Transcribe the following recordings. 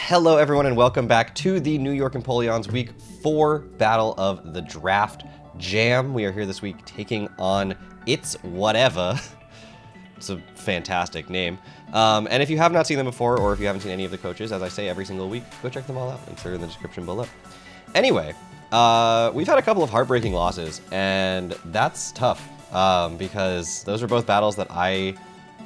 Hello everyone and welcome back to the New York Empoleon's Week 4 Battle of the Draft Jam. We are here this week taking on It's Whatever. It's a fantastic name. And if you have not seen them before, or if you haven't seen any of the coaches, as I say every single week, go check them all out. Links are in the description below. Anyway, we've had a couple of heartbreaking losses, and that's tough because those were both battles that I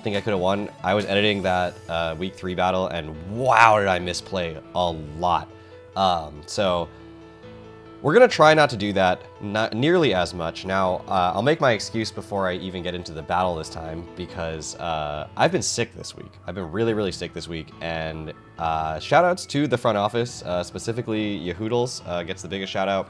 think I could have won. I was editing that week 3 battle, and wow, did I misplay a lot. So we're gonna try not to do that not nearly as much. Now, I'll make my excuse before I even get into the battle this time because I've been sick this week. I've been really sick this week, and shout outs to the front office, specifically Yahoodles gets the biggest shout out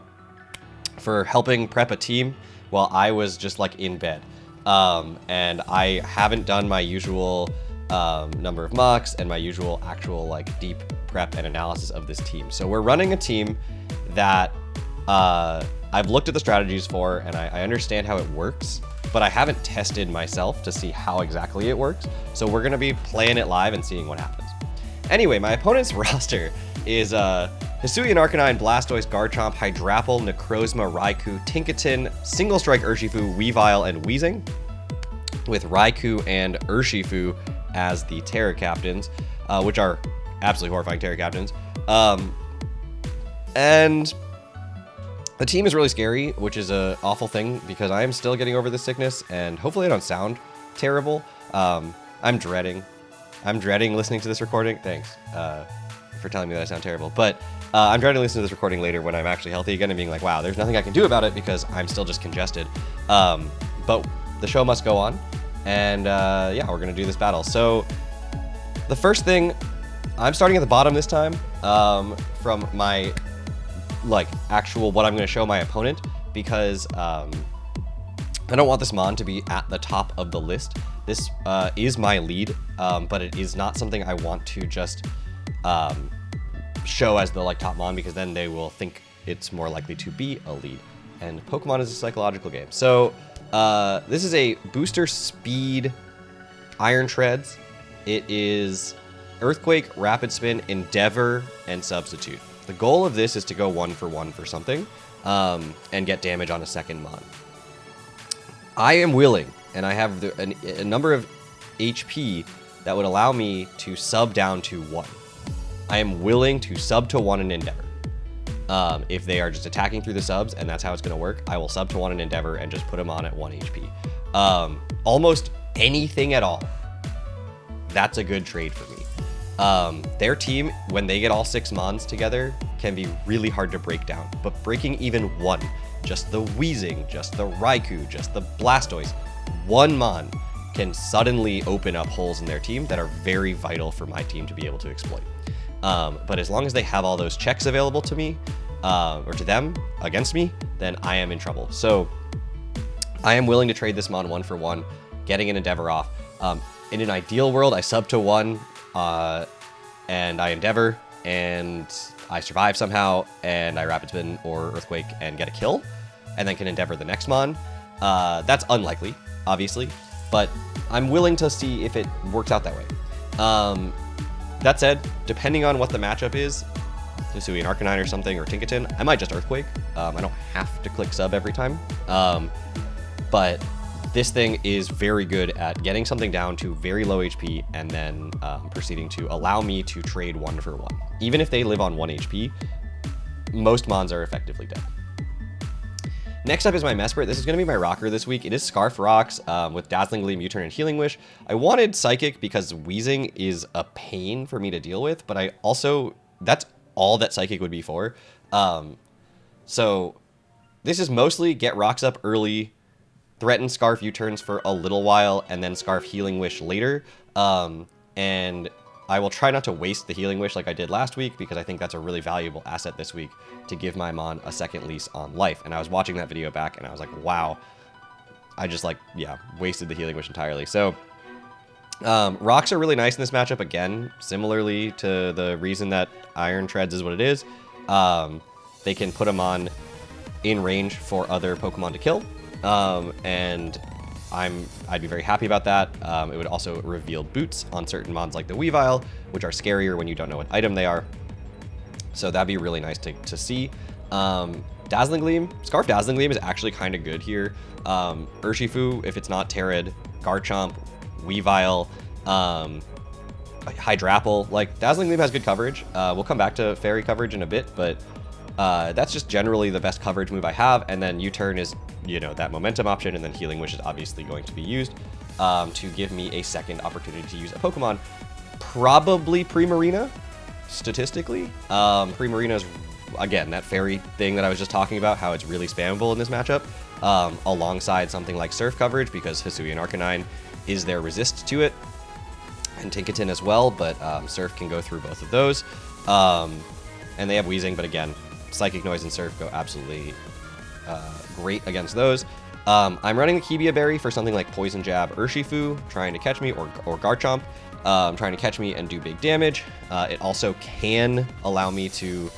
for helping prep a team while I was just like in bed. And I haven't done my usual number of mocks and my usual actual like deep prep and analysis of this team. So we're running a team that I've looked at the strategies for, and I understand how it works, but I haven't tested myself to see how exactly it works. So we're gonna be playing it live and seeing what happens. Anyway, my opponent's roster is Hisuian Arcanine, Blastoise, Garchomp, Hydrapple, Necrozma, Raikou, Tinkaton, Single Strike Urshifu, Weavile, and Weezing, with Raikou and Urshifu as the Terra Captains, which are absolutely horrifying Terra Captains. And the team is really scary, which is an awful thing because I am still getting over this sickness, and hopefully I don't sound terrible. I'm dreading listening to this recording. Thanks for telling me that I sound terrible. But I'm trying to listen to this recording later when I'm actually healthy again and being like, wow, there's nothing I can do about it because I'm still just congested. But the show must go on. And yeah, we're going to do this battle. So the first thing, I'm starting at the bottom this time from my like actual what I'm going to show my opponent because I don't want this Mon to be at the top of the list. This is my lead, but it is not something I want to just show as the like top Mon because then they will think it's more likely to be a lead. And Pokemon is a psychological game. So this is a booster speed Iron Treads. It is Earthquake, Rapid Spin, Endeavor, and Substitute. The goal of this is to go 1-for-1 for something and get damage on a second Mon. I am willing, and I have a number of HP that would allow me to sub down to 1. I am willing to sub to 1 in Endeavor. If they are just attacking through the subs, and that's how it's going to work, I will sub to 1 in Endeavor and just put them on at 1 HP. Almost anything at all. That's a good trade for me. Their team, when they get all 6 Mons together, can be really hard to break down. But breaking even 1, just the Weezing, just the Raikou, just the Blastoise, 1 Mon can suddenly open up holes in their team that are very vital for my team to be able to exploit. But as long as they have all those checks available to me, or to them, against me, then I am in trouble. So I am willing to trade this Mon 1-for-1, getting an Endeavor off. In an ideal world, I sub to 1, and I Endeavor, and I survive somehow, and I Rapid Spin or Earthquake and get a kill, and then can Endeavor the next Mon. That's unlikely, obviously, but I'm willing to see if it works out that way. That said, depending on what the matchup is, Hisuian Arcanine or something, or Tinkaton, I might just Earthquake. I don't have to click sub every time. But this thing is very good at getting something down to very low HP and then proceeding to allow me to trade 1-for-1. Even if they live on 1 HP, most Mons are effectively dead. Next up is my Mesprit. This is going to be my rocker this week. It is Scarf Rocks with Dazzling Gleam, U-Turn, and Healing Wish. I wanted Psychic because Weezing is a pain for me to deal with, but I also, that's all that Psychic would be for. So this is mostly get rocks up early, threaten Scarf U-Turns for a little while, and then Scarf Healing Wish later. And I will try not to waste the Healing Wish like I did last week because I think that's a really valuable asset this week to give my Mon a second lease on life. And I was watching that video back and I was like, wow, I just like, yeah, wasted the Healing Wish entirely. So rocks are really nice in this matchup. Again, similarly to the reason that Iron Treads is what it is. They can put them on in range for other Pokemon to kill. And I'd be very happy about that. It would also reveal boots on certain mons like the Weavile, which are scarier when you don't know what item they are. So that'd be really nice to see. Dazzling Gleam, Scarf Dazzling Gleam is actually kind of good here. Urshifu, if it's not Terrid, Garchomp, Weavile, Hydrapple, like Dazzling Gleam has good coverage. We'll come back to Fairy coverage in a bit, but that's just generally the best coverage move I have. And then U-Turn is, you know, that momentum option, and then Healing Wish is obviously going to be used to give me a second opportunity to use a Pokemon. Probably Primarina, statistically. Primarina is, again, that Fairy thing that I was just talking about, how it's really spammable in this matchup, alongside something like Surf coverage, because Hisuian Arcanine is their resist to it, and Tinkaton as well, but Surf can go through both of those. And they have Weezing, but again, Psychic Noise and Surf go absolutely great against those. I'm running the Kibia Berry for something like Poison Jab Urshifu, trying to catch me, or Garchomp, trying to catch me and do big damage. It also can allow me to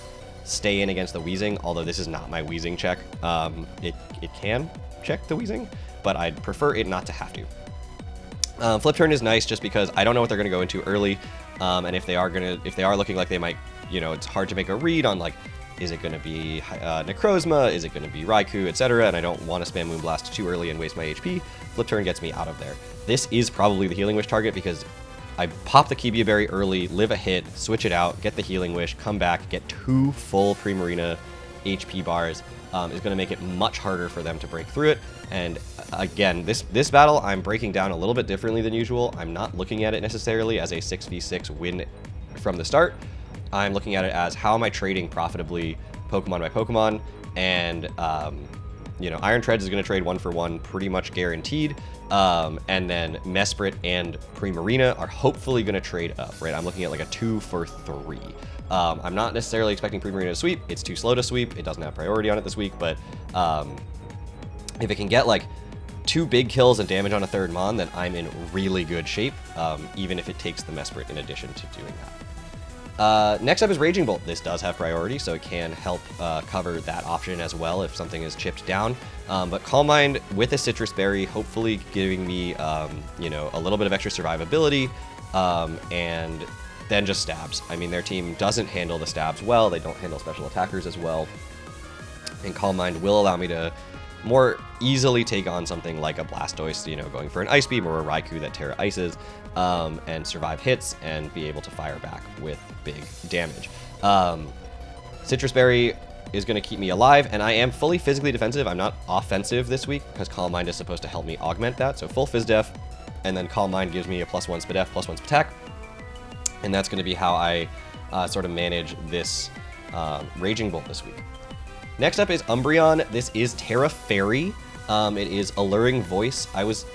stay in against the Weezing, although this is not my Weezing check. It can check the Weezing, but I'd prefer it not to have to. Flip Turn is nice just because I don't know what they're going to go into early, and if they are looking like they might, you know, it's hard to make a read on, like, is it going to be Necrozma, is it going to be Raikou, etc., and I don't want to spam Moonblast too early and waste my HP. Flip Turn gets me out of there. This is probably the Healing Wish target because I pop the Kibia Berry early, live a hit, switch it out, get the Healing Wish, come back, get 2 full Primarina HP bars. Is going to make it much harder for them to break through it. And again, this battle I'm breaking down a little bit differently than usual. I'm not looking at it necessarily as a 6v6 win from the start. I'm looking at it as how am I trading profitably Pokemon by Pokemon, and you know, Iron Treads is going to trade 1-for-1 pretty much guaranteed, and then Mesprit and Primarina are hopefully going to trade up, right? I'm looking at like a 2-for-3. I'm not necessarily expecting Primarina to sweep. It's too slow to sweep. It doesn't have priority on it this week, but if it can get like 2 big kills and damage on a third Mon, then I'm in really good shape, even if it takes the Mesprit in addition to doing that. Next up is Raging Bolt. This does have priority, so it can help cover that option as well if something is chipped down. But Calm Mind with a Citrus Berry, hopefully giving me, you know, a little bit of extra survivability, and then just stabs. I mean, their team doesn't handle the stabs well. They don't handle special attackers as well. And Calm Mind will allow me to more easily take on something like a Blastoise, you know, going for an Ice Beam, or a Raikou that Terra Ices, and survive hits and be able to fire back with big damage. Citrus Berry is going to keep me alive, and I am fully physically defensive. I'm not offensive this week because Calm Mind is supposed to help me augment that. So full Phys Def, and then Calm Mind gives me a +1 Spadef, +1 Spatak, and that's going to be how I sort of manage this Raging Bolt this week. Next up is Umbreon. This is Terra Fairy. It is Alluring Voice. I was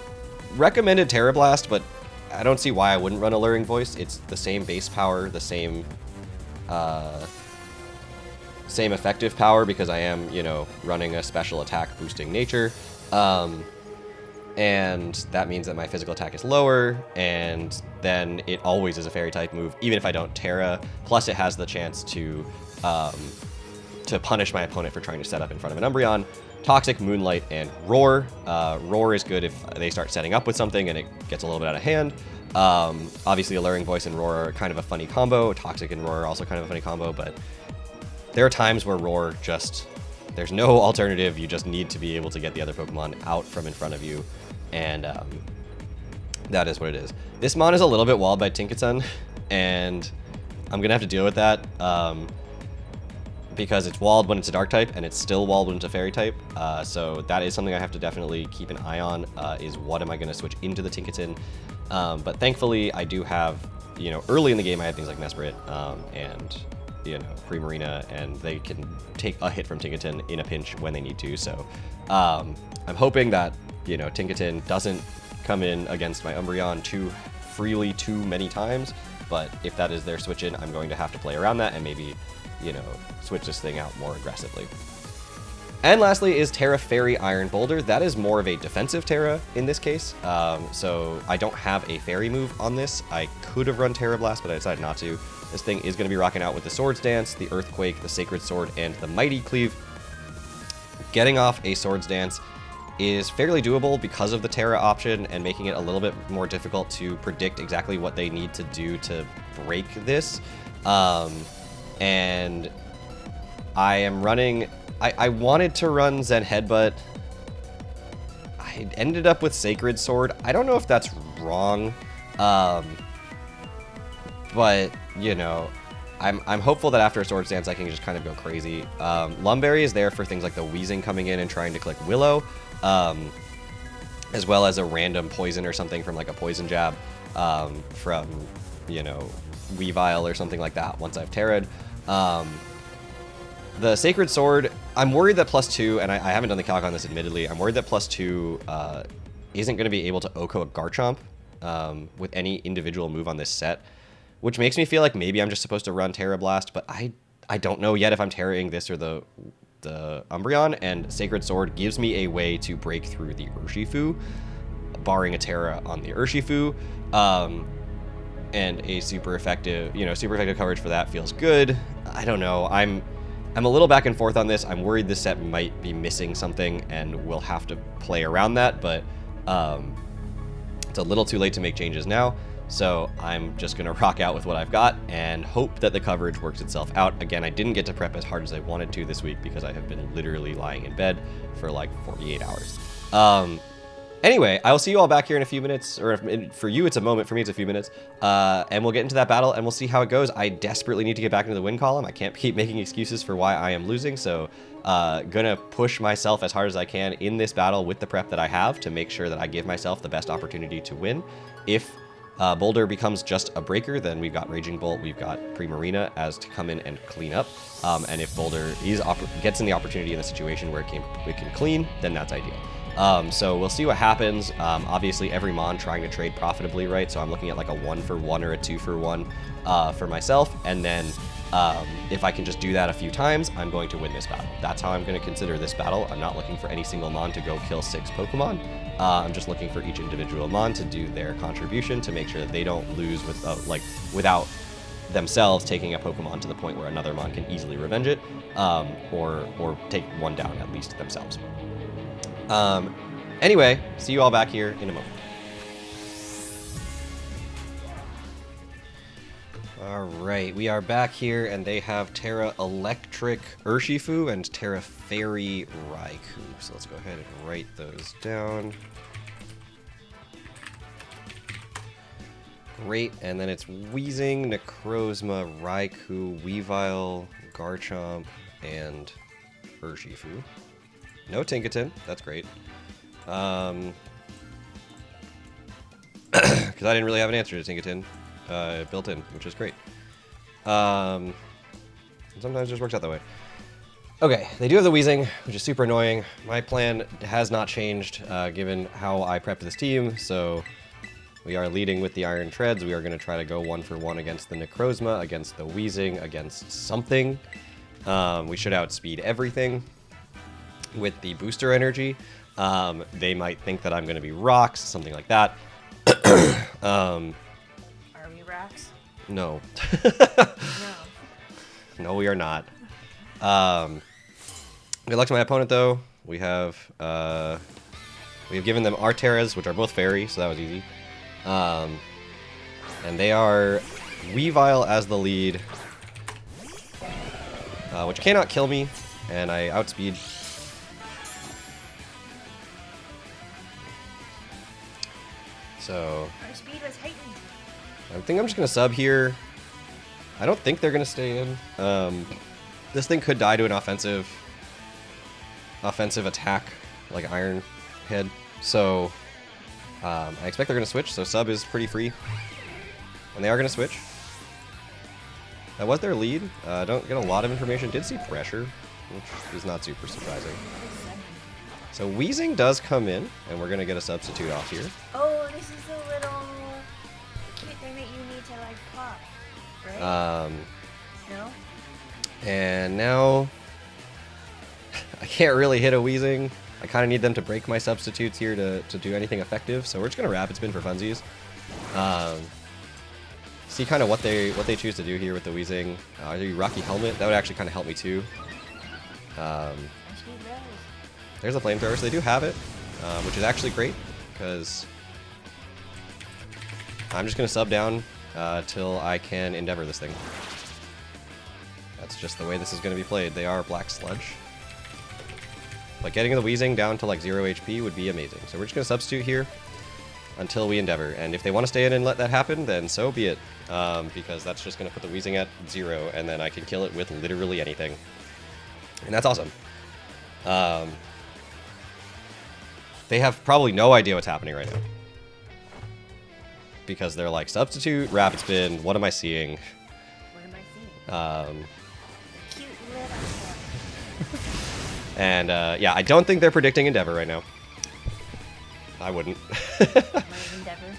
recommended Terra Blast, but I don't see why I wouldn't run Alluring Voice. It's the same base power, the same effective power, because I am, you know, running a special attack boosting nature. And that means that my physical attack is lower, and then it always is a Fairy type move, even if I don't Terra. Plus it has the chance to punish my opponent for trying to set up in front of an Umbreon. Toxic, Moonlight, and Roar. Roar is good if they start setting up with something and it gets a little bit out of hand. Obviously, Alluring Voice and Roar are kind of a funny combo. Toxic and Roar are also kind of a funny combo, but there are times where Roar just, there's no alternative. You just need to be able to get the other Pokemon out from in front of you, and that is what it is. This Mon is a little bit walled by Tinkaton, and I'm going to have to deal with that. Because it's walled when it's a dark type, and it's still walled when it's a fairy type. So that is something I have to definitely keep an eye on, is what am I going to switch into the Tinkaton. But thankfully, I do have, you know, early in the game, I have things like Mesprit and, you know, Primarina, and they can take a hit from Tinkaton in a pinch when they need to. So I'm hoping that, you know, Tinkaton doesn't come in against my Umbreon too freely too many times. But if that is their switch in, I'm going to have to play around that and maybe, you know, switch this thing out more aggressively. And lastly is Terra Fairy Iron Boulder. That is more of a defensive Terra in this case. So I don't have a Fairy move on this. I could have run Terra Blast, but I decided not to. This thing is going to be rocking out with the Swords Dance, the Earthquake, the Sacred Sword, and the Mighty Cleave. Getting off a Swords Dance is fairly doable because of the Terra option, and making it a little bit more difficult to predict exactly what they need to do to break this. and I am running... I wanted to run Zen Headbutt. I ended up with Sacred Sword. I don't know if that's wrong, but, you know, I'm hopeful that after a Swords Dance I can just kind of go crazy. Lumberry is there for things like the Wheezing coming in and trying to click Willow, as well as a random poison or something from like a Poison Jab from, you know, Weavile or something like that once I've Terra'd. The Sacred Sword, I'm worried that +2, and I haven't done the calc on this admittedly, I'm worried that +2 isn't going to be able to OHKO a Garchomp with any individual move on this set, which makes me feel like maybe I'm just supposed to run Terra Blast, but I don't know yet if I'm Terraing this or the Umbreon, and Sacred Sword gives me a way to break through the Urshifu, barring a Terra on the Urshifu, and a super effective coverage for that feels good. I don't know, I'm a little back and forth on this. I'm worried this set might be missing something, and we'll have to play around that, but it's a little too late to make changes now. So I'm just going to rock out with what I've got and hope that the coverage works itself out. Again, I didn't get to prep as hard as I wanted to this week because I have been literally lying in bed for like 48 hours. Anyway, I will see you all back here in a few minutes, or for you it's a moment, for me it's a few minutes, and we'll get into that battle and we'll see how it goes. I desperately need to get back into the win column. I can't keep making excuses for why I am losing, so gonna push myself as hard as I can in this battle with the prep that I have to make sure that I give myself the best opportunity to win. If Boulder becomes just a breaker, then we've got Raging Bolt, we've got Primarina as to come in and clean up, and if Boulder gets in the opportunity in the situation where it can clean, then that's ideal. So we'll see what happens. Obviously every Mon trying to trade profitably, right? So I'm looking at like a 1-for-1 or a 2-for-1 for myself. And then if I can just do that a few times, I'm going to win this battle. That's how I'm going to consider this battle. I'm not looking for any single Mon to go kill 6 Pokemon. I'm just looking for each individual Mon to do their contribution to make sure that they don't lose without themselves taking a Pokemon to the point where another Mon can easily revenge it, or take one down at least themselves. Anyway, see you all back here in a moment. Alright, we are back here, and they have Terra Electric Urshifu and Terra Fairy Raikou. So let's go ahead and write those down. Great, and then it's Wheezing, Necrozma, Raikou, Weavile, Garchomp, and Urshifu. No Tinkaton, that's great. Because I didn't really have an answer to Tinkaton built in, which is great. Sometimes it just works out that way. Okay, they do have the Wheezing, which is super annoying. My plan has not changed given how I prepped this team, so we are leading with the Iron Treads. We are going to try to go 1-for-1 against the Necrozma, against the Wheezing, against something. We should outspeed everything. With the booster energy, they might think that I'm going to be rocks, something like that. Are we rocks? No. No. No, we are not. Good luck to my opponent, though. We have given them our Terras, which are both fairy, so that was easy. And they are Weavile as the lead, which cannot kill me, and I outspeed. So Our speed was heightened. I think I'm just going to sub here. I don't think they're going to stay in. This thing could die to an offensive attack, like Iron Head. So I expect they're going to switch, so sub is pretty free. And they are going to switch. That was their lead. Don't get a lot of information. Did see pressure, which is not super surprising. So Wheezing does come in, and we're going to get a substitute off here. Oh, this is the little cute thing that you need to like pop, right? No? And now I can't really hit a Wheezing. I kind of need them to break my substitutes here to do anything effective, so we're just going to Rapid Spin for funsies. See kind of what they choose to do here with the Wheezing. Either Rocky Helmet, that would actually kind of help me too. There's a flamethrower, so they do have it, which is actually great, because I'm just going to sub down till I can Endeavor this thing. That's just the way this is going to be played. They are Black Sludge. But getting the Weezing down to like 0 HP would be amazing. So we're just going to substitute here until we Endeavor. And if they want to stay in and let that happen, then so be it. Because that's just going to put the Weezing at 0, and then I can kill it with literally anything. And that's awesome. They have probably no idea what's happening right now. Because they're like, substitute, rapid spin, what am I seeing? What am I seeing? Cute little one. And yeah, I don't think they're predicting Endeavor right now. I wouldn't. Endeavor?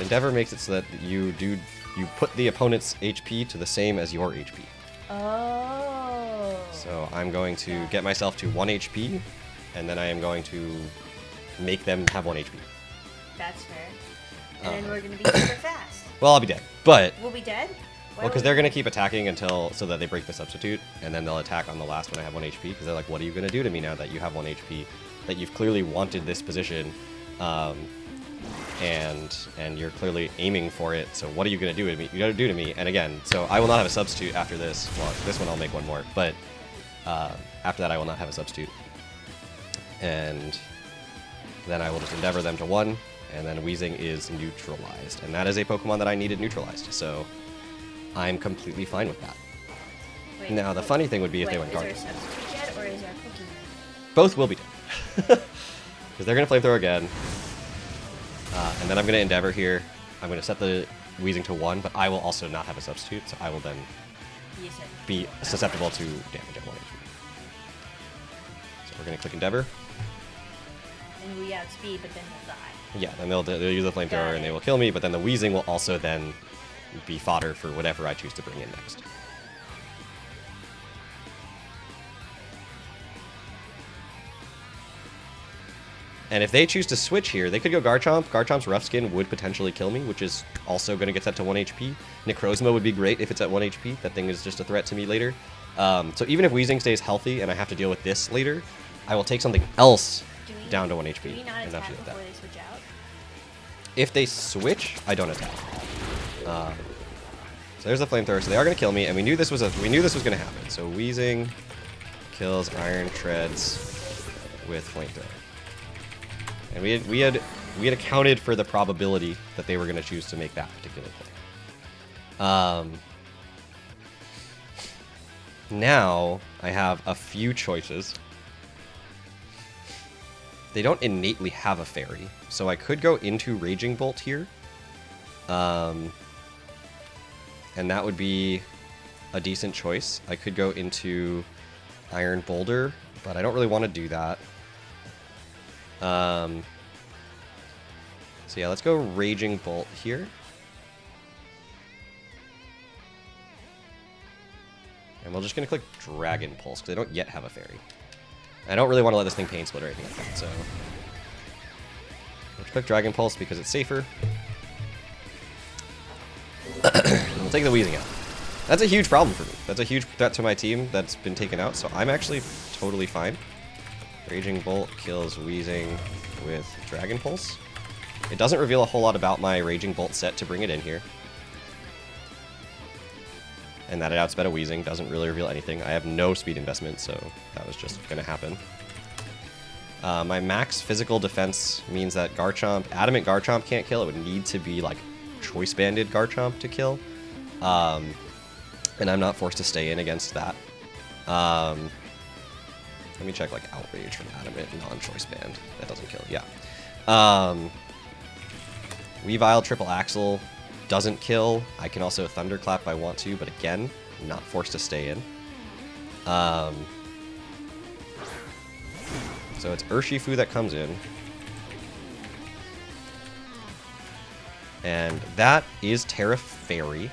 Endeavor makes it so that you put the opponent's HP to the same as your HP. Oh. So I'm going to get myself to 1 HP, and then I am going to make them have 1 HP. That's fair. And then we're going to be super fast. Well, I'll be dead, but... We'll be dead? Well, because they're going to keep attacking until so that they break the substitute, and then they'll attack on the last when I have 1 HP, because they're like, what are you going to do to me now that you have 1 HP, that you've clearly wanted this position, and you're clearly aiming for it, so what are you going to do to me? You got to do to me, and again, so I will not have a substitute after this. Well, this one I'll make one more, but after that I will not have a substitute. And then I will just Endeavor them to 1, and then Weezing is neutralized, and that is a Pokemon that I needed neutralized, so I'm completely fine with that. Wait, now, the funny thing would be if they went Is Guardian. there a substitute yet, or is our Pokemon? Both will be dead. Because they're going to Flamethrower again. And then I'm going to Endeavor here. I'm going to set the Weezing to 1, but I will also not have a substitute, so I will then be susceptible to damage at 1 HP. So we're going to click Endeavor. And we outspeed, but then they'll die. Yeah, then they'll use the Flamethrower and they will kill me, but then the Weezing will also then be fodder for whatever I choose to bring in next. And if they choose to switch here, they could go Garchomp. Garchomp's Rough Skin would potentially kill me, which is also going to get set to 1 HP. Necrozma would be great if it's at 1 HP. That thing is just a threat to me later. So even if Weezing stays healthy and I have to deal with this later, I will take something else down to 1 HP. Do we not and attack deal with before that. they switch out? If they switch, I don't attack. So there's the Flamethrower. So they are going to kill me, and we knew this was going to happen. So Weezing kills Iron Treads with Flamethrower. And we had accounted for the probability that they were going to choose to make that particular play. Now I have a few choices. They don't innately have a fairy, so I could go into Raging Bolt here. And that would be a decent choice. I could go into Iron Boulder, but I don't really want to do that. So yeah, let's go Raging Bolt here. And we're just going to click Dragon Pulse, because I don't yet have a fairy. I don't really want to let this thing Pain Split or anything like that, so... let's click Dragon Pulse because it's safer. We'll take the Weezing out. That's a huge problem for me. That's a huge threat to my team that's been taken out, so I'm actually totally fine. Raging Bolt kills Weezing with Dragon Pulse. It doesn't reveal a whole lot about my Raging Bolt set to bring it in here. And that it outsped a Weezing doesn't really reveal anything. I have no speed investment, so that was just going to happen. My max physical defense means that Garchomp, Adamant Garchomp can't kill. It would need to be like Choice Banded Garchomp to kill. And I'm not forced to stay in against that. Let me check like Outrage from Adamant, non-Choice Band. That doesn't kill, yeah. Weavile Triple Axle doesn't kill. I can also Thunderclap if I want to, but again, I'm not forced to stay in. So it's Urshifu that comes in. And that is Terra Fairy,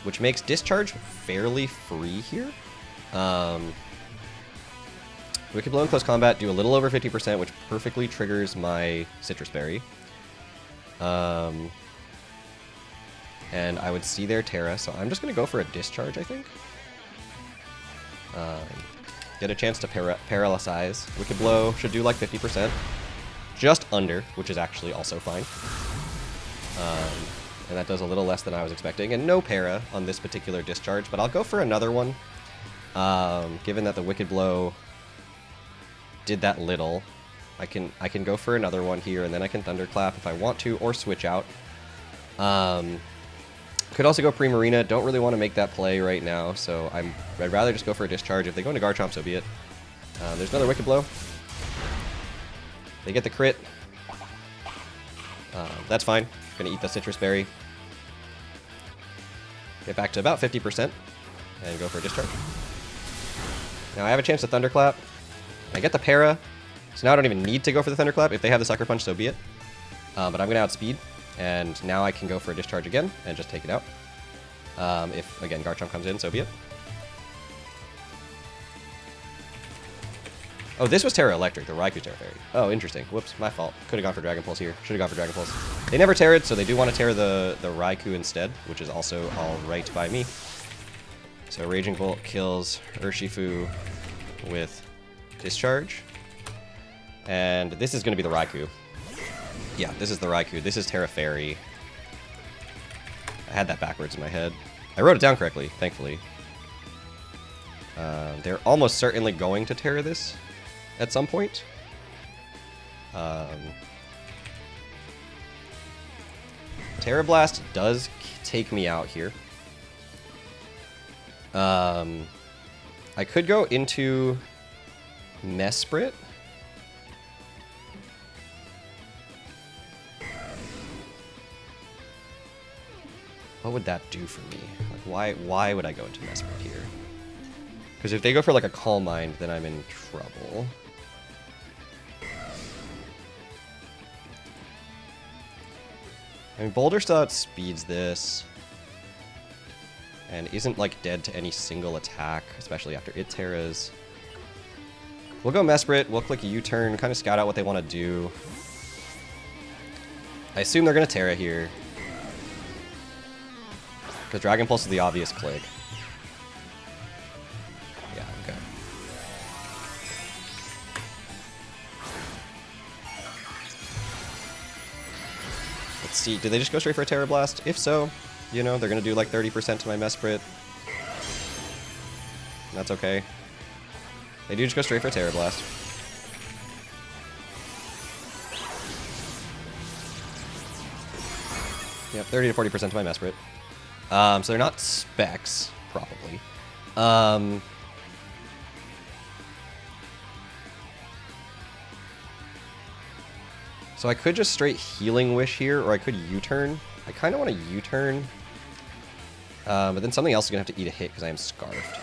which makes Discharge fairly free here. Wicked Blow in close combat, do a little over 50%, which perfectly triggers my Citrus Berry. And I would see their Terra, so I'm just going to go for a Discharge, I think. Get a chance to Paralyze. Wicked Blow should do like 50%. Just under, which is actually also fine. and that does a little less than I was expecting. And no para on this particular discharge, but I'll go for another one. Given that the Wicked Blow did that little, I can go for another one here, and then I can Thunderclap if I want to, or switch out. Could also go Primarina. Don't really want to make that play right now, so I'd rather just go for a discharge. If they go into Garchomp, so be it. There's another Wicked Blow. They get the crit. That's fine. Gonna eat the Citrus Berry. Get back to about 50% and go for a discharge. Now I have a chance to Thunderclap. I get the para, so now I don't even need to go for the Thunderclap. If they have the Sucker Punch, so be it. But I'm gonna outspeed, and now I can go for a discharge again and just take it out. If, again, Garchomp comes in, so be it. Oh, this was Terra Electric, the Raikou's Terra Fairy. Oh, interesting. Whoops, my fault. Could have gone for Dragon Pulse here. Should have gone for Dragon Pulse. They never Terra'd, so they do want to Terra the Raikou instead, which is also all right by me. So Raging Bolt kills Urshifu with Discharge. And this is going to be the Raikou. Yeah, this is the Raikou. This is Terra Fairy. I had that backwards in my head. I wrote it down correctly, thankfully. They're almost certainly going to Terra this at some point. Terra Blast does take me out here. I could go into Mesprit. What would that do for me? Like, why would I go into Mesprit here? Because if they go for like a Calm Mind, then I'm in trouble. I mean, Boulder still outspeeds this. And isn't like dead to any single attack, especially after it Terras. We'll go Mesprit, we'll click a U-turn, kind of scout out what they want to do. I assume they're going to Terra here. Because Dragon Pulse is the obvious click. Yeah, okay. Let's see, did they just go straight for a Terra Blast? If so, you know, they're going to do like 30% to my Mesprit. That's okay. They do just go straight for a Terra Blast. Yep, 30 to 40% to my Mesprit. So they're not specs, probably. So I could just straight Healing Wish here, or I could U-turn. I kind of want to U-turn. But then something else is going to have to eat a hit because I am Scarfed.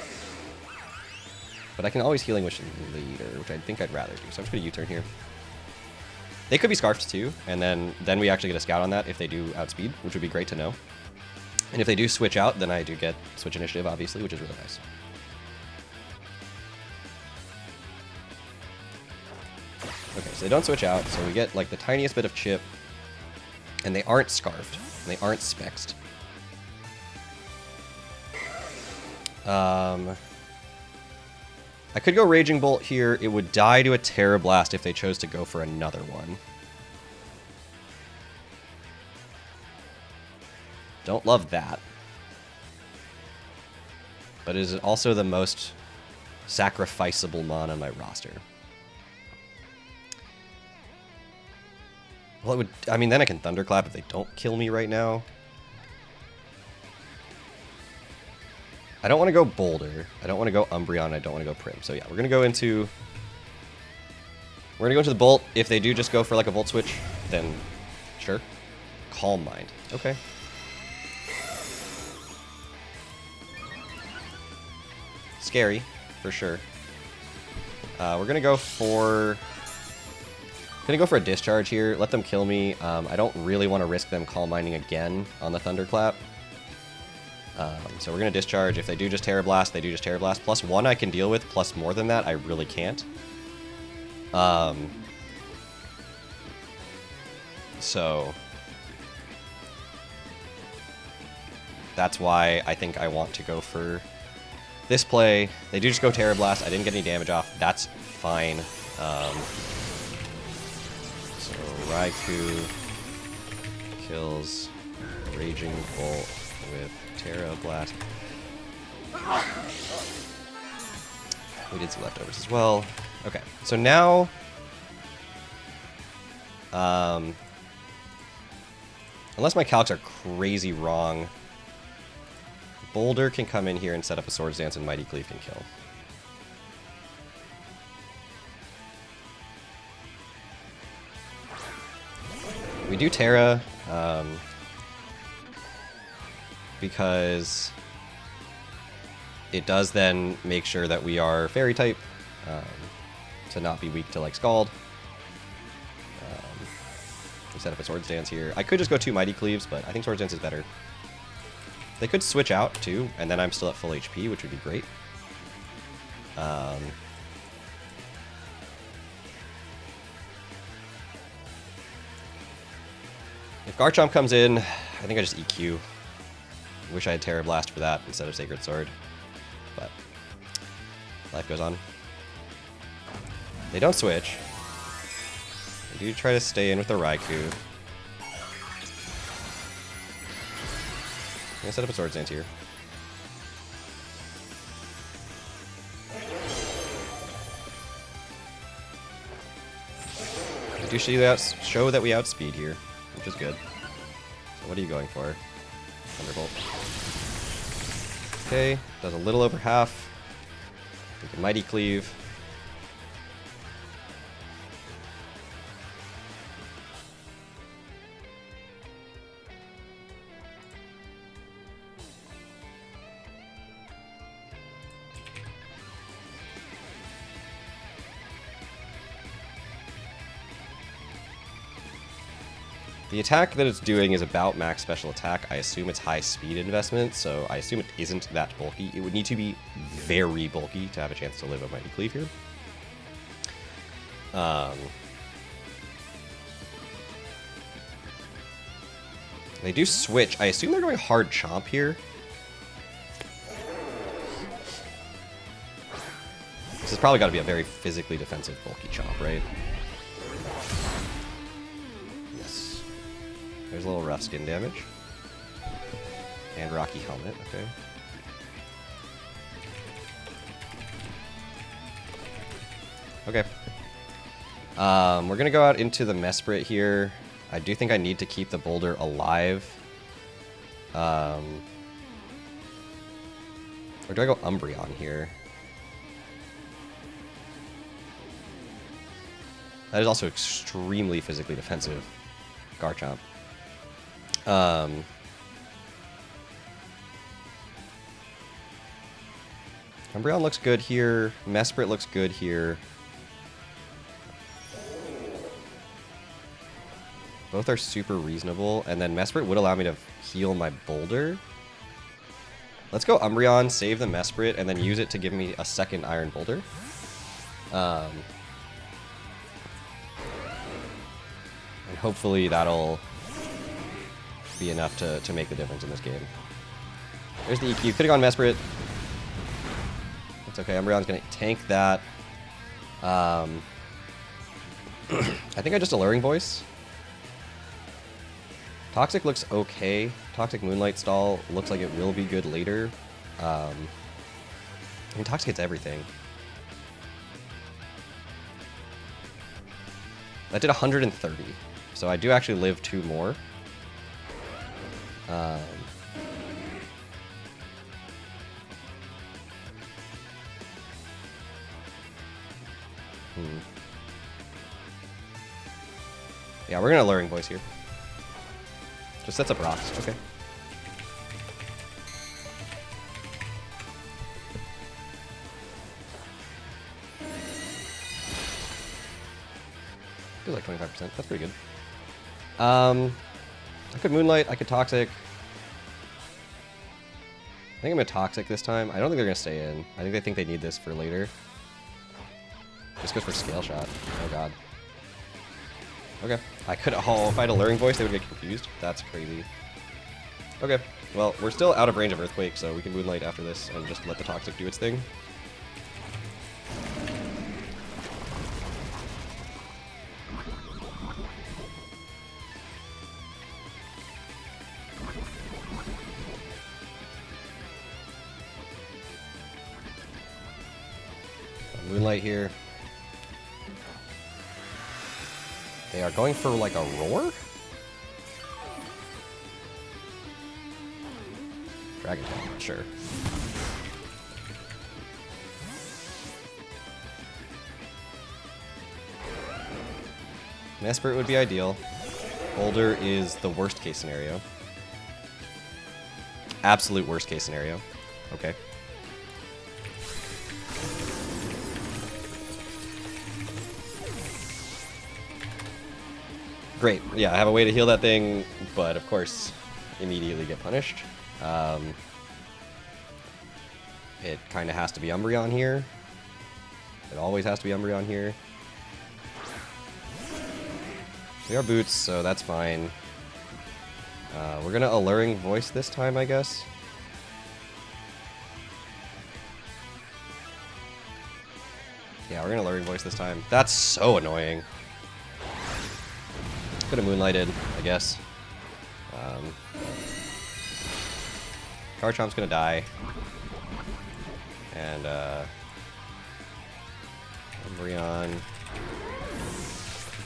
But I can always Healing Wish later, which I think I'd rather do. So I'm just going to U-turn here. They could be Scarfed too, and then we actually get a Scout on that if they do outspeed, which would be great to know. And if they do switch out, then I do get Switch Initiative, obviously, which is really nice. Okay, so they don't switch out, so we get like the tiniest bit of chip, and they aren't Scarfed, and they aren't Spexed. I could go Raging Bolt here. It would die to a Terra Blast if they chose to go for another one. Don't love that. But it is also the most sacrificeable mon on my roster. Well, it would, I mean, then I can Thunderclap if they don't kill me right now. I don't want to go Boulder. I don't want to go Umbreon. I don't want to go Prim. So yeah, we're going to go into... We're going to go into the Bolt. If they do just go for like a Volt Switch, then sure. Calm Mind. Okay. Scary, for sure. We're going to go for... Gonna go for a Discharge here. Let them kill me. I don't really want to risk them Calm Minding again on the Thunderclap. So we're going to Discharge. If they do just Terra Blast, they do just Terra Blast. +1 I can deal with. Plus more than that, I really can't. So that's why I think I want to go for this play. They do just go Terra Blast. I didn't get any damage off. That's fine. So Raikou kills Raging Bolt with Terra Blast. We did see leftovers as well. Okay, so now... unless my calcs are crazy wrong, Boulder can come in here and set up a Swords Dance, and Mighty Cleave can kill. We do Terra, because it does then make sure that we are Fairy type, to not be weak to like Scald. We set up a Swords Dance here. I could just go 2 Mighty Cleaves, but I think Swords Dance is better. They could switch out too, and then I'm still at full HP, which would be great. If Garchomp comes in, I think I just EQ. Wish I had Terra Blast for that instead of Sacred Sword, but life goes on. They don't switch. They do try to stay in with the Raikou. I'm gonna set up a Swords Dance here. We do show that we outspeed here, which is good. So what are you going for? Thunderbolt. Okay, does a little over half. We can Mighty Cleave. The attack that it's doing is about max special attack. I assume it's high speed investment, so I assume it isn't that bulky. It would need to be very bulky to have a chance to live a Mighty Cleave here. They do switch. I assume they're going hard Chomp here. This has probably got to be a very physically defensive bulky Chomp, right? There's a little rough skin damage. And Rocky Helmet, okay. Okay. We're gonna go out into the Mesprit here. I do think I need to keep the Boulder alive. Or do I go Umbreon here? That is also extremely physically defensive. Garchomp. Umbreon looks good here. Mesprit looks good here. Both are super reasonable, and then Mesprit would allow me to heal my Boulder. Let's go Umbreon, save the Mesprit, and then use it to give me a second Iron Boulder. And hopefully that'll be enough to make the difference in this game. There's the EQ. Could have gone Mesprit. It's okay. Umbreon's going to tank that. I think I just Alluring Voice. Toxic looks okay. Toxic Moonlight Stall looks like it will be good later. I mean, Toxic hits everything. That did 130. So I do actually live 2 more. Yeah, we're gonna Alluring Voice here. Just sets up rocks. Okay. Feels like 25%. That's pretty good. I could Moonlight. I could Toxic. I think I'm gonna Toxic this time. I don't think they're gonna stay in. I think they think they need this for later. Just goes for Scale Shot. Oh god. Okay. I could. Oh, if I had Alluring Voice, they would get confused. That's crazy. Okay. Well, we're still out of range of Earthquake, so we can Moonlight after this and just let the Toxic do its thing. Moonlight here. They are going for like a roar? Dragon Tail, sure. Mesprit would be ideal. Boulder is the worst case scenario. Absolute worst case scenario. Okay. Great. Yeah, I have a way to heal that thing, but of course, immediately get punished. It kind of has to be Umbreon here. It always has to be Umbreon here. We are Boots, so that's fine. We're gonna Alluring Voice this time, I guess. Yeah, we're gonna Alluring Voice this time. That's so annoying. Could have Moonlighted, I guess. Garchomp's gonna die. And, Umbreon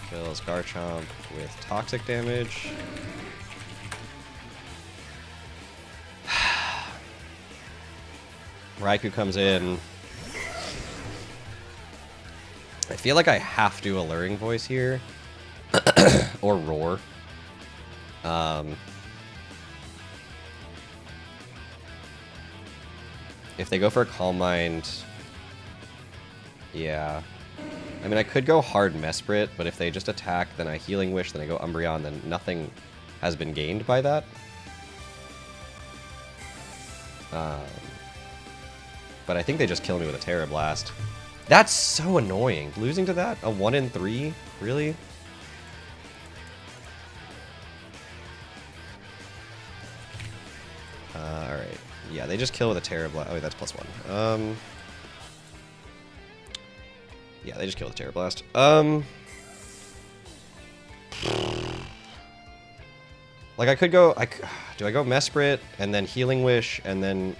kills Garchomp with toxic damage. Raikou comes in. I feel like I have to Alluring Voice here. Or Roar. If they go for a Calm Mind... Yeah. I mean, I could go hard Mesprit, but if they just attack, then I Healing Wish, then I go Umbreon, then nothing has been gained by that. But I think they just kill me with a Terra Blast. That's so annoying. Losing to that? A 1 in 3? Really? Alright. Yeah, they just kill with a Terra Blast. Oh, wait, that's +1. Yeah, they just kill with a Terra Blast. Like, I could go... do I go Mesprit, and then Healing Wish, and then...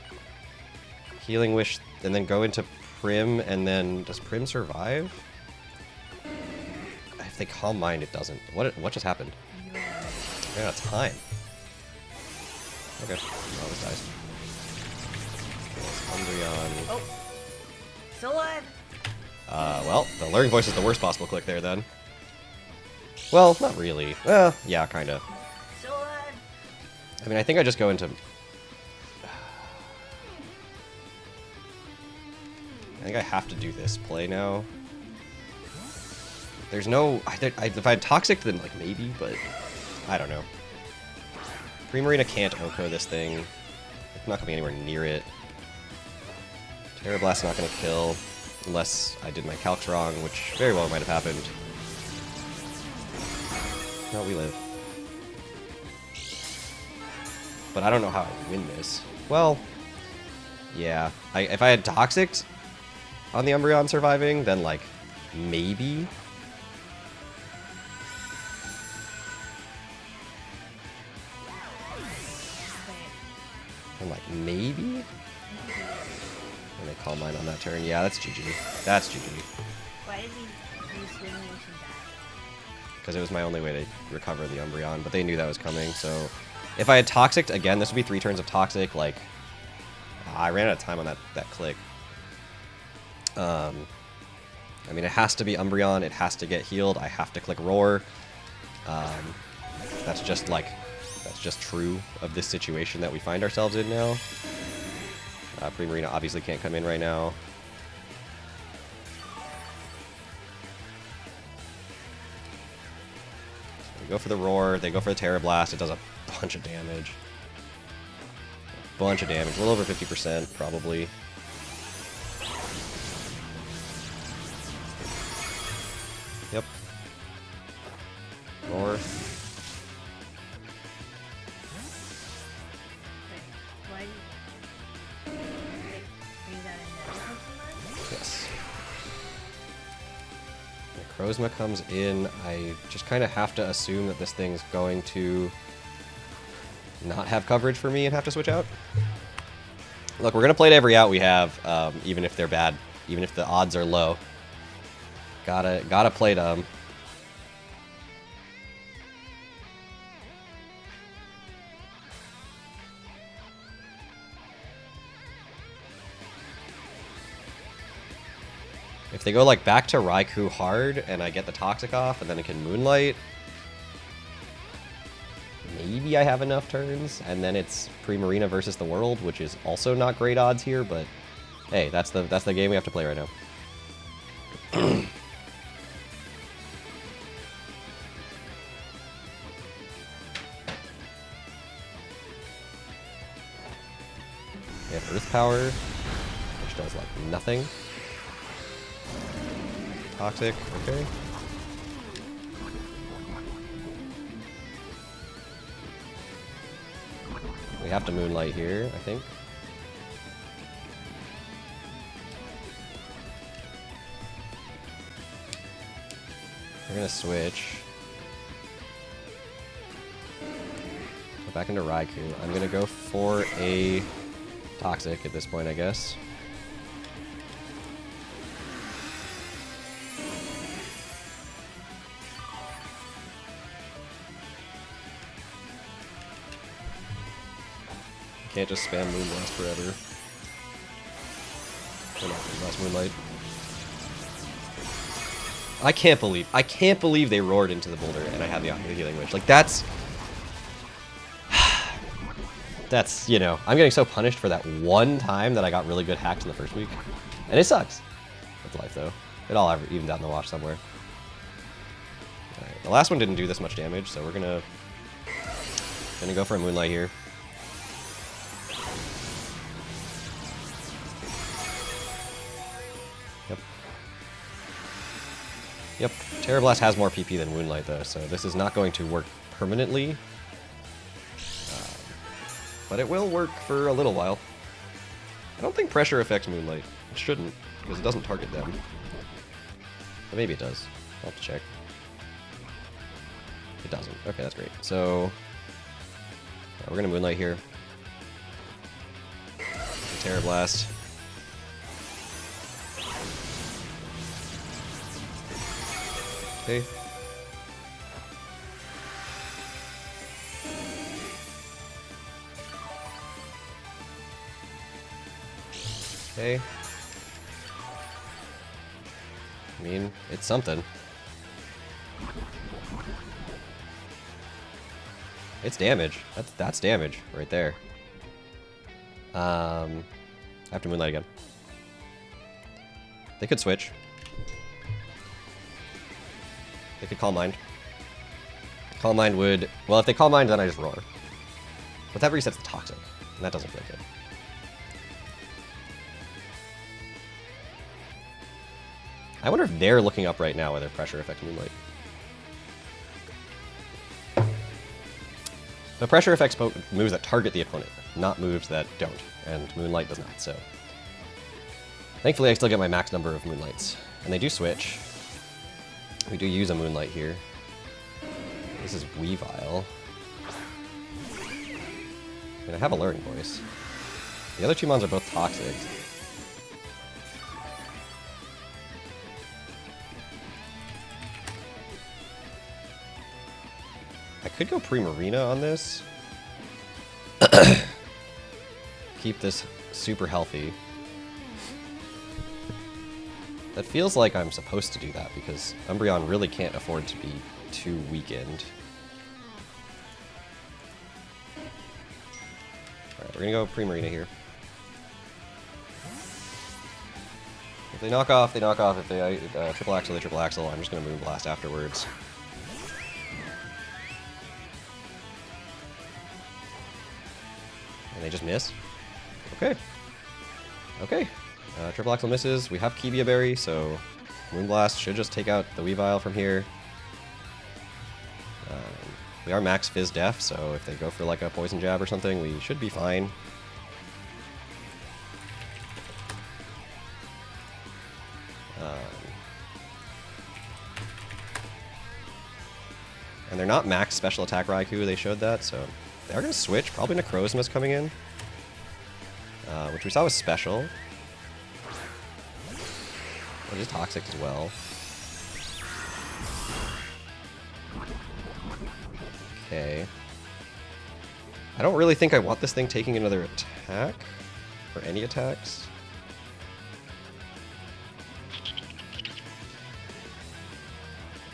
Healing Wish, and then go into Prim, and then... Does Prim survive? If they Calm Mind, it doesn't. What just happened? Ran out of time. Okay. Oh, this dies. Umbreon. Oh. Still alive. Well, the Alluring Voice is the worst possible click there, then. Well, not really. Well, yeah, kinda. Still alive. I mean, I think I just go into... I think I have to do this play now. There's no... if I had Toxic, then, like, maybe, but... I don't know. Primarina can't Oko this thing. It's not coming anywhere near it. Terra Blast's not going to kill. Unless I did my calcs wrong, which very well might have happened. No, we live. But I don't know how I win this. Well, yeah. If I had Toxic on the Umbreon surviving, then, like, maybe... And, like, maybe? And they Calm Mind on that turn. Yeah, that's GG. That's GG. Why did he use Healing Wish and die? Because it was my only way to recover the Umbreon, but they knew that was coming, so... If I had Toxic, again, this would be 3 turns of Toxic, like... I ran out of time on that click. I mean, it has to be Umbreon, it has to get healed, I have to click Roar. That's just, like... That's just true of this situation that we find ourselves in now. Primarina obviously can't come in right now. So we go for the Roar, they go for the Terra Blast, it does a bunch of damage. A bunch of damage, a little over 50% probably. Yep. Roar. Yes. Necrozma comes in. I just kind of have to assume that this thing's going to not have coverage for me and have to switch out. Look, we're going to play to every out we have, even if they're bad, even if the odds are low. Gotta play dumb. If they go like back to Raikou hard and I get the Toxic off and then it can Moonlight, maybe I have enough turns, and then it's Primarina versus the world, which is also not great odds here, but hey, that's the game we have to play right now. We have Earth Power, which does like nothing. Toxic, okay. We have to Moonlight here, I think. We're gonna switch. Go back into Raikou. I'm gonna go for a Toxic at this point, I guess. Can't just spam Moonblast forever. Or not Moonblast, Moonlight. I can't believe they roared into the boulder and I had the Healing Witch. Like that's, you know, I'm getting so punished for that one time that I got really good hacks in the first week, and it sucks. That's life though. It all evens out in the wash somewhere. All right, the last one didn't do this much damage, so we're gonna go for a Moonlight here. Yep, Terra Blast has more PP than Moonlight though, so this is not going to work permanently. But it will work for a little while. I don't think Pressure affects Moonlight. It shouldn't, because it doesn't target them. But maybe it does. I'll have to check. It doesn't. Okay, that's great. So, we're going to Moonlight here. Terra Blast. Okay. Okay. I mean, it's something. It's damage. That's damage right there. I have to Moonlight again. They could switch. They could Calm Mind. Calm Mind would... Well, if they Calm Mind, then I just roar. But that resets the Toxic, and that doesn't feel good. I wonder if they're looking up right now whether Pressure affects Moonlight. But Pressure affects moves that target the opponent, not moves that don't, and Moonlight does not, so... Thankfully, I still get my max number of Moonlights. And they do switch. We do use a Moonlight here. This is Weavile. I mean, I have a Luring Voice. The other two mons are both Toxic. I could go Primarina on this. Keep this super healthy. That feels like I'm supposed to do that because Umbreon really can't afford to be too weakened. Alright, we're gonna go Primarina here. If they knock off, they knock off. If they triple axle, they triple axle. I'm just gonna Moonblast afterwards. And they just miss? Okay. Okay. Triple Axle misses. We have Kibia Berry, so Moonblast should just take out the Weavile from here. We are max Fizz Def, so if they go for like a Poison Jab or something, we should be fine. And they're not max Special Attack Raikou, they showed that, so they are going to switch. Probably Necrozma's coming in, which we saw was special. It is Toxic as well. Okay. I don't really think I want this thing taking another attack. Or any attacks.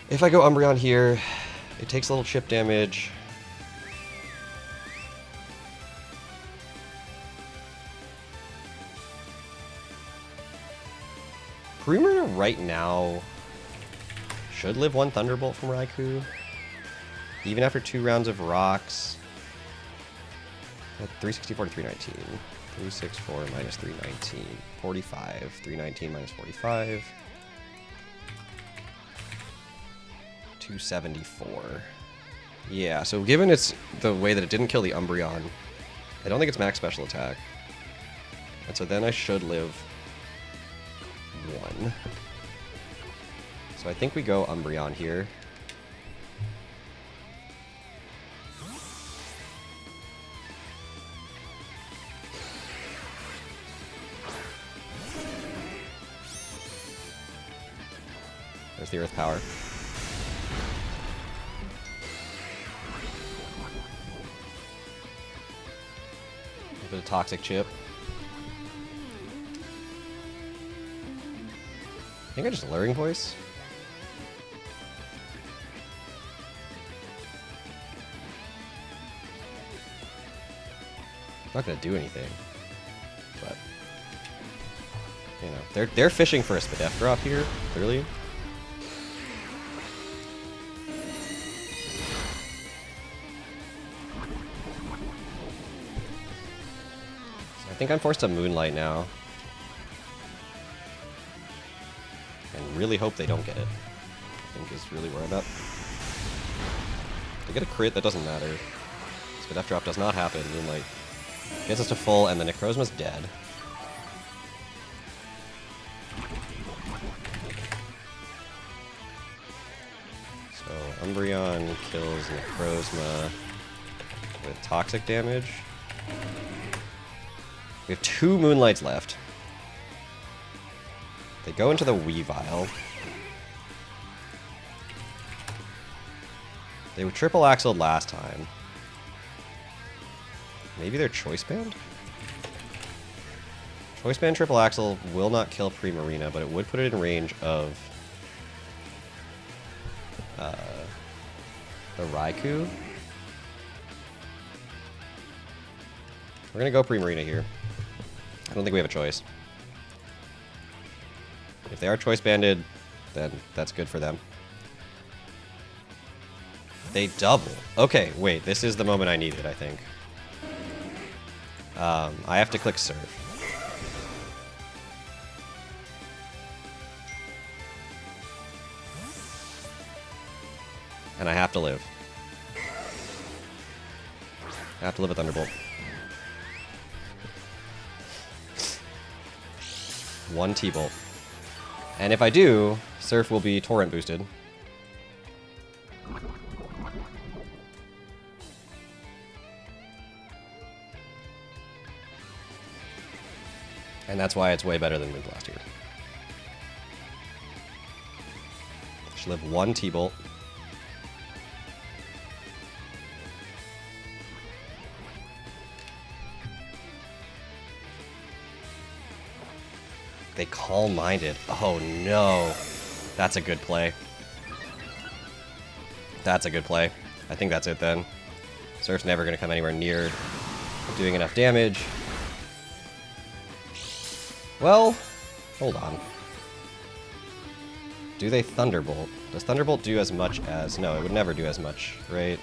If I go Umbreon here, it takes a little chip damage. Primarina right now should live one Thunderbolt from Raikou. Even after 2 rounds of rocks. At 364 to 319. 364 minus 319. 45. 319 minus 45. 274. Yeah, so given it's the way that it didn't kill the Umbreon, I don't think it's max special attack. And so then I should live 1. So I think we go Umbreon here. There's the Earth Power. A bit of Toxic Chip. I think I just Luring Voice. Not gonna do anything, but you know they're fishing for a Spadef drop here, clearly. So I think I'm forced to Moonlight now, and really hope they don't get it. I think is really where I'm at. If they get a crit, that doesn't matter. Spadef drop does not happen. Moonlight gets us to full, and the Necrozma's dead. So Umbreon kills Necrozma with toxic damage. We have 2 Moonlights left. They go into the Weavile. They were triple axled last time. Maybe they're Choice Band? Choice Band Triple Axle will not kill Primarina, but it would put it in range of the Raikou. We're gonna go Primarina here. I don't think we have a choice. If they are Choice Banded, then that's good for them. They double. Okay, wait, this is the moment I needed, I think. I have to click Surf. And I have to live. I have to live with Thunderbolt. 1 T-Bolt. And if I do, Surf will be Torrent boosted. And that's why it's way better than Moonblast here. Should live 1 T-Bolt. They Calm-Minded. Oh no. That's a good play. That's a good play. I think that's it then. Surf's never going to come anywhere near doing enough damage. Well, hold on. Do they Thunderbolt? Does Thunderbolt do as much as... No, it would never do as much, right?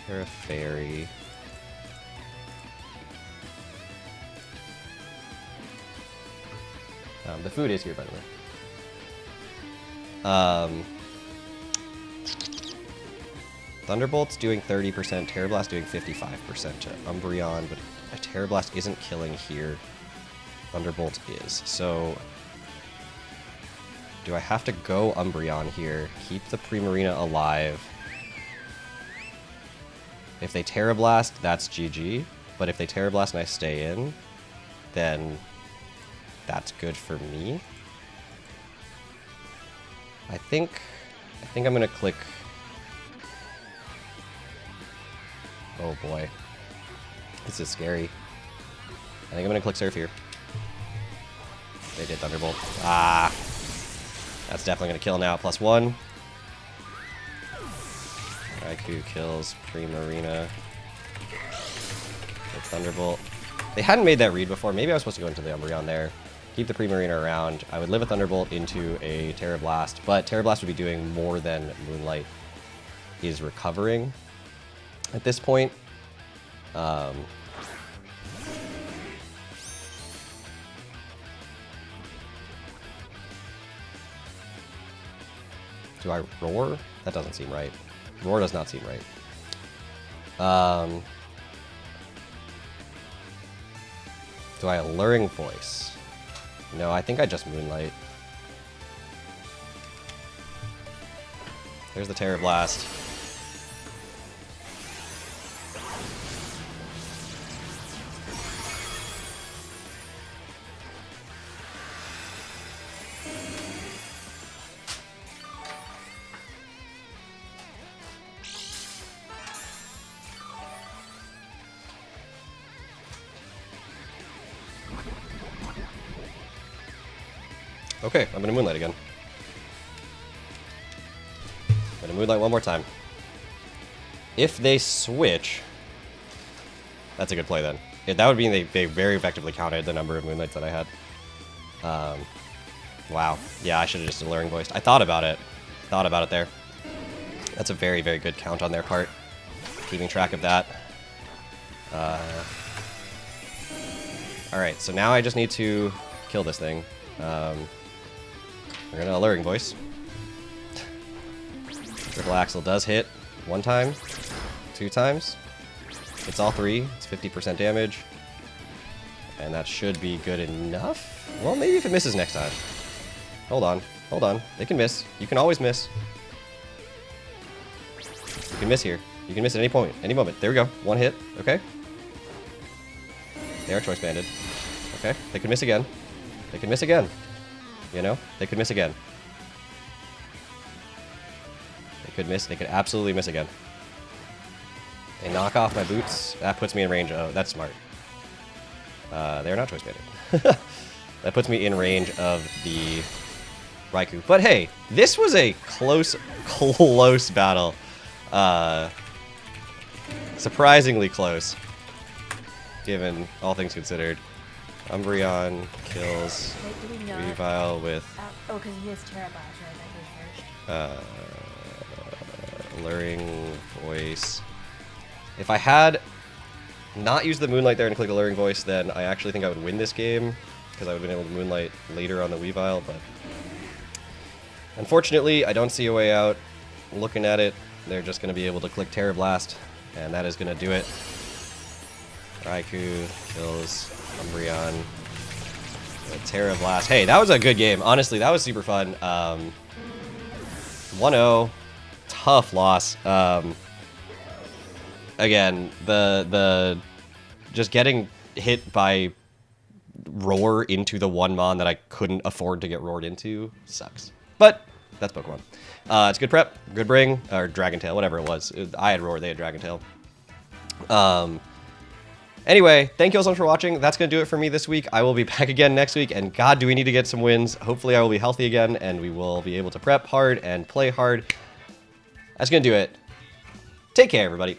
Terra Fairy. The food is here, by the way. Thunderbolt's doing 30%, Terra Blast doing 55% to Umbreon, but a Terra Blast isn't killing here. Thunderbolt is. So, do I have to go Umbreon here, keep the Primarina alive? If they Terra Blast, that's GG. But if they Terra Blast and I stay in, then that's good for me. I think I'm gonna click. Oh boy, this is scary. I think I'm gonna click Surf here. They did Thunderbolt. Ah, that's definitely gonna kill now. +1. Raikou kills Primarina. Thunderbolt. They hadn't made that read before. Maybe I was supposed to go into the Umbreon there. Keep the Primarina around. I would live a Thunderbolt into a Terra Blast, but Terra Blast would be doing more than Moonlight is recovering at this point. Do I Roar? That doesn't seem right. Roar does not seem right. Do I Alluring Voice? No, I think I just Moonlight. There's the Terra Blast. Okay, I'm gonna Moonlight again. I'm gonna Moonlight one more time. If they switch, that's a good play then. Yeah, that would mean they very effectively counted the number of Moonlights that I had. Wow. Yeah, I should have just Alluring Voiced. I thought about it. Thought about it there. That's a very, very good count on their part. Keeping track of that. Alright, so now I just need to kill this thing. We're gonna Alluring Voice. Triple Axle does hit 1 time, 2 times. It's all 3. It's 50% damage. And that should be good enough. Well, maybe if it misses next time. Hold on. Hold on. They can miss. You can always miss. You can miss here. You can miss at any point, any moment. There we go. 1 hit. Okay. They are choice banded. Okay. They could miss again. They could miss again. You know? They could miss again. They could miss. They could absolutely miss again. They knock off my boots. That puts me in range. Oh, that's smart. They're not choice banded. That puts me in range of the Raikou. But hey, this was a close battle. Surprisingly close, given all things considered. Umbreon kills Weavile with... oh, because he has Terra Blast, right? Alluring Voice. If I had not used the Moonlight there and click Alluring Voice, then I actually think I would win this game, because I would have been able to Moonlight later on the Weavile, but... Unfortunately, I don't see a way out. Looking at it, they're just going to be able to click Terra Blast, and that is going to do it. Raikou kills Umbreon. Terra Blast. Hey, that was a good game. Honestly, that was super fun. 1-0. Tough loss. Again, the just getting hit by Roar into the 1-mon that I couldn't afford to get roared into sucks. But that's Pokemon. It's good prep, good bring, or Dragon Tail, whatever it was. I had Roar, they had Dragon Tail. Anyway, thank you all so much for watching. That's going to do it for me this week. I will be back again next week, and God, do we need to get some wins. Hopefully I will be healthy again, and we will be able to prep hard and play hard. That's going to do it. Take care, everybody.